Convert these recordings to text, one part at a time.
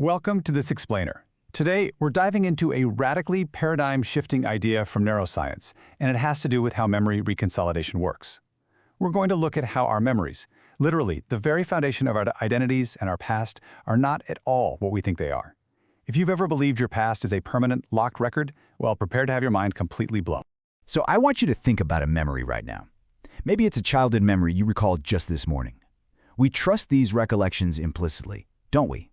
Welcome to This Explainer. Today, we're diving into a radically paradigm-shifting idea from neuroscience, and it has to do with how memory reconsolidation works. We're going to look at how our memories, literally the very foundation of our identities and our past, are not at all what we think they are. If you've ever believed your past is a permanent, locked record, well, prepare to have your mind completely blown. So I want you to think about a memory right now. Maybe it's a childhood memory you recalled just this morning. We trust these recollections implicitly, don't we?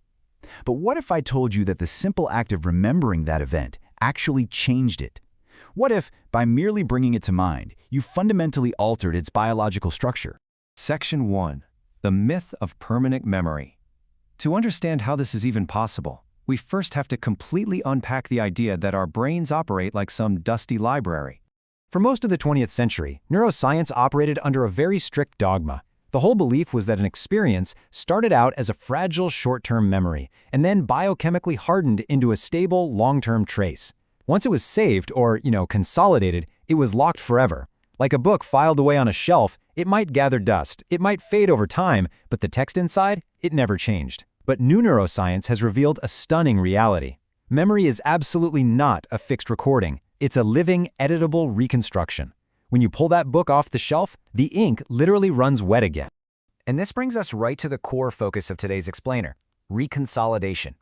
But what if I told you that the simple act of remembering that event actually changed it? What if, by merely bringing it to mind, you fundamentally altered its biological structure? Section 1. The myth of permanent memory. To understand how this is even possible, we first have to completely unpack the idea that our brains operate like some dusty library. For most of the 20th century, neuroscience operated under a very strict dogma. The whole belief was that an experience started out as a fragile short-term memory and then biochemically hardened into a stable long-term trace. Once it was saved or, consolidated, it was locked forever. Like a book filed away on a shelf, it might gather dust, it might fade over time, but the text inside, it never changed. But new neuroscience has revealed a stunning reality. Memory is absolutely not a fixed recording. It's a living, editable reconstruction. When you pull that book off the shelf, the ink literally runs wet again. And this brings us right to the core focus of today's explainer, reconsolidation.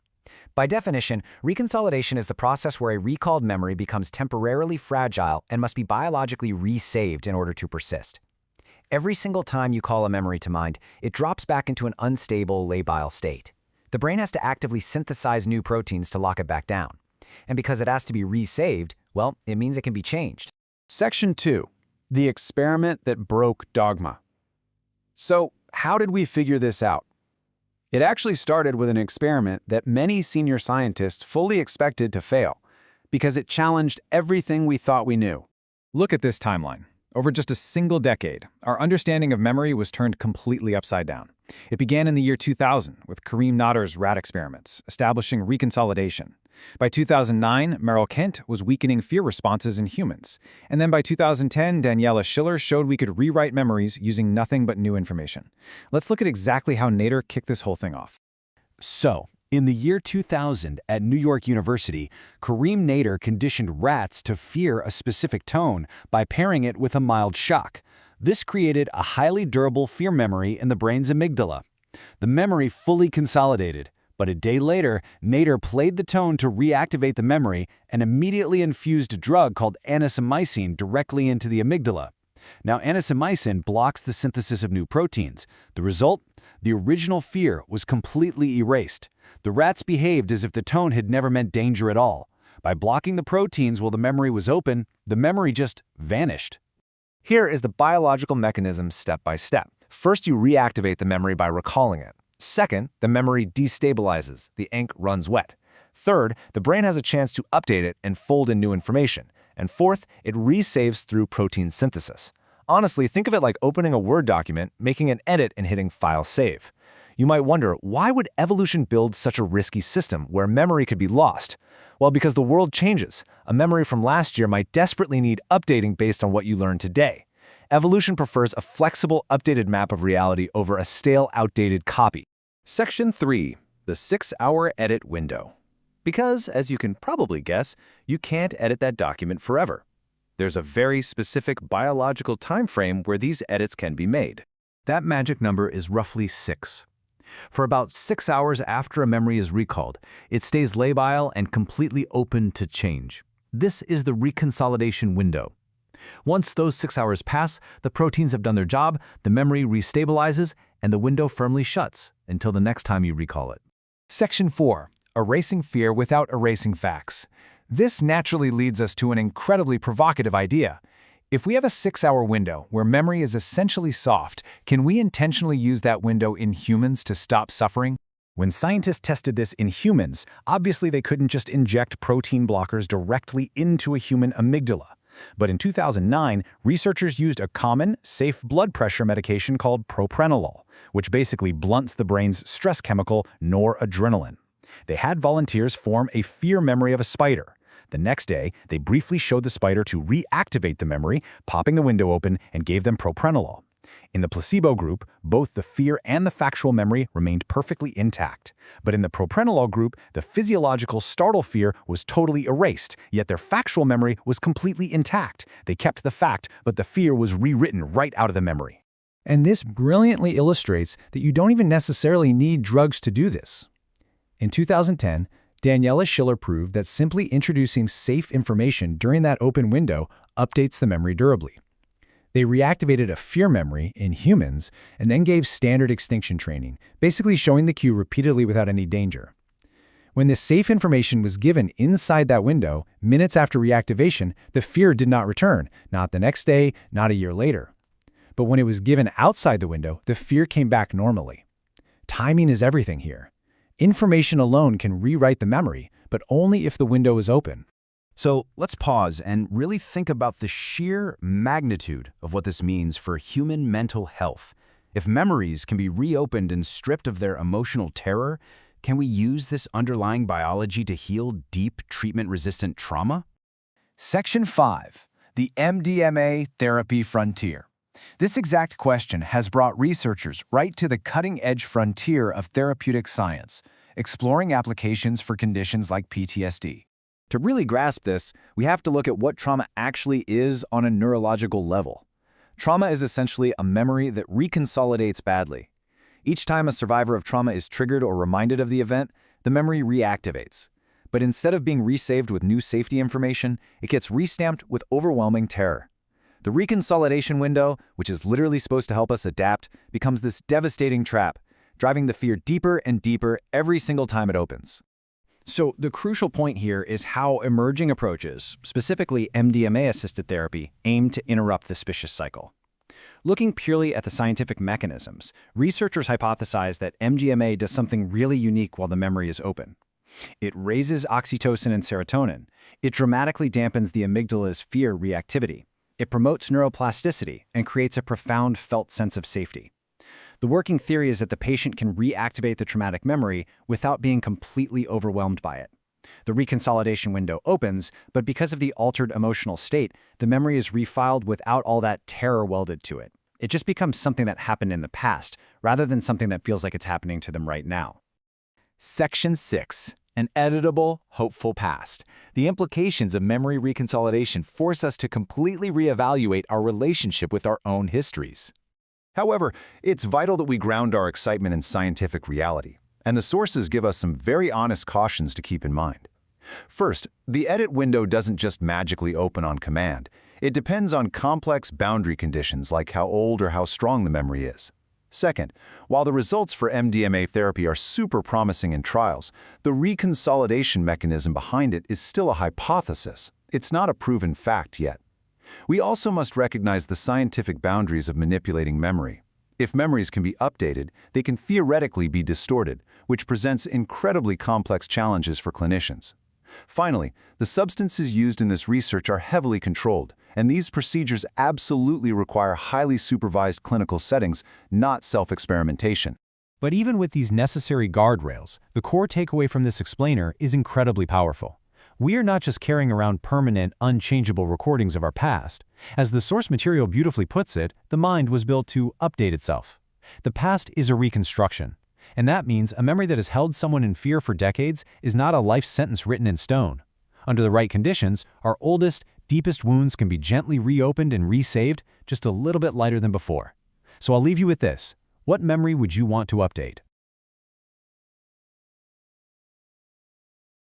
By definition, reconsolidation is the process where a recalled memory becomes temporarily fragile and must be biologically resaved in order to persist. Every single time you call a memory to mind, it drops back into an unstable, labile state. The brain has to actively synthesize new proteins to lock it back down. And because it has to be resaved, well, it means it can be changed. Section 2. The experiment that broke dogma. So, how did we figure this out? It actually started with an experiment that many senior scientists fully expected to fail, because it challenged everything we thought we knew. Look at this timeline. Over just a single decade, our understanding of memory was turned completely upside down. It began in the year 2000 with Nader's rat experiments, establishing reconsolidation. By 2009, Kindt was weakening fear responses in humans. And then by 2010, Schiller showed we could rewrite memories using nothing but new information. Let's look at exactly how Nader kicked this whole thing off. So, in the year 2000 at New York University, Nader conditioned rats to fear a specific tone by pairing it with a mild shock. This created a highly durable fear memory in the brain's amygdala. The memory fully consolidated. But a day later, Nader played the tone to reactivate the memory and immediately infused a drug called anisomycin directly into the amygdala. Now, anisomycin blocks the synthesis of new proteins. The result? The original fear was completely erased. The rats behaved as if the tone had never meant danger at all. By blocking the proteins while the memory was open, the memory just vanished. Here is the biological mechanism step by step. First, you reactivate the memory by recalling it. Second, the memory destabilizes, the ink runs wet. Third, the brain has a chance to update it and fold in new information. And fourth, it resaves through protein synthesis. Honestly, think of it like opening a Word document, making an edit, and hitting File Save. You might wonder, why would evolution build such a risky system where memory could be lost? Well, because the world changes. A memory from last year might desperately need updating based on what you learned today. Evolution prefers a flexible, updated map of reality over a stale, outdated copy. Section 3. The 6-hour edit window. Because, as you can probably guess, you can't edit that document forever. There's a very specific biological time frame where these edits can be made. That magic number is roughly 6. For about 6 hours after a memory is recalled, it stays labile and completely open to change. This is the reconsolidation window. Once those 6 hours pass, the proteins have done their job, the memory restabilizes, and the window firmly shuts until the next time you recall it. Section 4. Erasing fear without erasing facts. This naturally leads us to an incredibly provocative idea. If we have a 6-hour window where memory is essentially soft, can we intentionally use that window in humans to stop suffering? When scientists tested this in humans, obviously they couldn't just inject protein blockers directly into a human amygdala. But in 2009, researchers used a common, safe blood pressure medication called propranolol, which basically blunts the brain's stress chemical noradrenaline. They had volunteers form a fear memory of a spider. The next day, they briefly showed the spider to reactivate the memory, popping the window open, and gave them propranolol. In the placebo group, both the fear and the factual memory remained perfectly intact. But in the propranolol group, the physiological startle fear was totally erased, yet their factual memory was completely intact. They kept the fact, but the fear was rewritten right out of the memory. And this brilliantly illustrates that you don't even necessarily need drugs to do this. In 2010, Daniela Schiller proved that simply introducing safe information during that open window updates the memory durably. They reactivated a fear memory in humans and then gave standard extinction training, basically showing the cue repeatedly without any danger. When this safe information was given inside that window, minutes after reactivation, the fear did not return, not the next day, not a year later. But when it was given outside the window, the fear came back normally. Timing is everything here. Information alone can rewrite the memory, but only if the window is open. So let's pause and really think about the sheer magnitude of what this means for human mental health. If memories can be reopened and stripped of their emotional terror, can we use this underlying biology to heal deep treatment-resistant trauma? Section 5. The MDMA Therapy Frontier. This exact question has brought researchers right to the cutting-edge frontier of therapeutic science, exploring applications for conditions like PTSD. To really grasp this, we have to look at what trauma actually is on a neurological level. Trauma is essentially a memory that reconsolidates badly. Each time a survivor of trauma is triggered or reminded of the event, the memory reactivates. But instead of being resaved with new safety information, it gets restamped with overwhelming terror. The reconsolidation window, which is literally supposed to help us adapt, becomes this devastating trap, driving the fear deeper and deeper every single time it opens. So the crucial point here is how emerging approaches, specifically MDMA-assisted therapy, aim to interrupt this vicious cycle. Looking purely at the scientific mechanisms, researchers hypothesize that MDMA does something really unique while the memory is open. It raises oxytocin and serotonin. It dramatically dampens the amygdala's fear reactivity. It promotes neuroplasticity and creates a profound felt sense of safety. The working theory is that the patient can reactivate the traumatic memory without being completely overwhelmed by it. The reconsolidation window opens, but because of the altered emotional state, the memory is refiled without all that terror welded to it. It just becomes something that happened in the past, rather than something that feels like it's happening to them right now. Section 6. An editable, hopeful past. The implications of memory reconsolidation force us to completely reevaluate our relationship with our own histories. However, it's vital that we ground our excitement in scientific reality, and the sources give us some very honest cautions to keep in mind. First, the edit window doesn't just magically open on command. It depends on complex boundary conditions like how old or how strong the memory is. Second, while the results for MDMA therapy are super promising in trials, the reconsolidation mechanism behind it is still a hypothesis. It's not a proven fact yet. We also must recognize the scientific boundaries of manipulating memory. If memories can be updated, they can theoretically be distorted, which presents incredibly complex challenges for clinicians. Finally, the substances used in this research are heavily controlled, and these procedures absolutely require highly supervised clinical settings, not self-experimentation. But even with these necessary guardrails, the core takeaway from this explainer is incredibly powerful. We are not just carrying around permanent, unchangeable recordings of our past. As the source material beautifully puts it, the mind was built to update itself. The past is a reconstruction. And that means a memory that has held someone in fear for decades is not a life sentence written in stone. Under the right conditions, our oldest, deepest wounds can be gently reopened and resaved, just a little bit lighter than before. So I'll leave you with this. What memory would you want to update?